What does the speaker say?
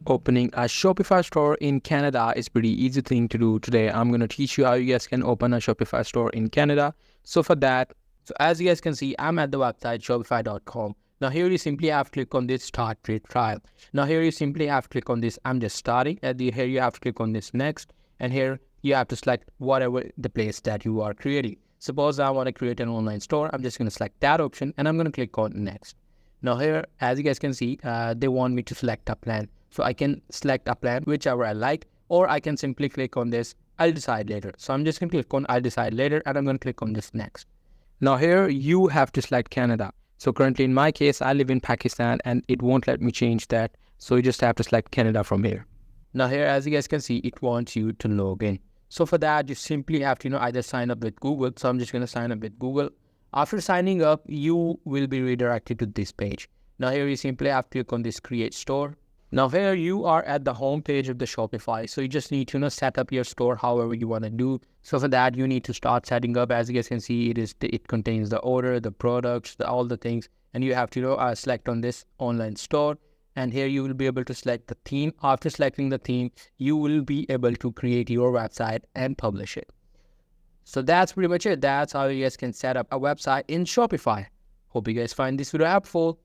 Opening a Shopify store in Canada is pretty easy thing to do. Today, I'm going to teach you how you guys can open a Shopify store in Canada. So for that, as you guys can see, I'm at the website shopify.com. Now here you simply have to click on this start free trial. Now here you simply have to click on this I'm just starting. Here you have to click on this next. And here you have to select whatever the place that you are creating. Suppose I want to create an online store. I'm just going to select that option and I'm going to click on next. Now here, as you guys can see, they want me to select a plan. So I can select a plan, whichever I like, or I can simply click on this, I'll decide later. So I'm just going to click on I'll decide later and I'm going to click on this next. Now here, you have to select Canada. So currently in my case, I live in Pakistan and it won't let me change that. So you just have to select Canada from here. Now here, as you guys can see, it wants you to log in. So for that, you simply have to, either sign up with Google. So I'm just going to sign up with Google. After signing up, you will be redirected to this page. Now here you simply have to click on this create store. Now here you are at the home page of the Shopify. So you just need to set up your store however you want to do. So for that, you need to start setting up. As you guys can see, it contains the order, the products, all the things. And you have to select on this online store. And here you will be able to select the theme. After selecting the theme, you will be able to create your website and publish it. So that's pretty much it. That's how you guys can set up a website in Shopify. Hope you guys find this video helpful.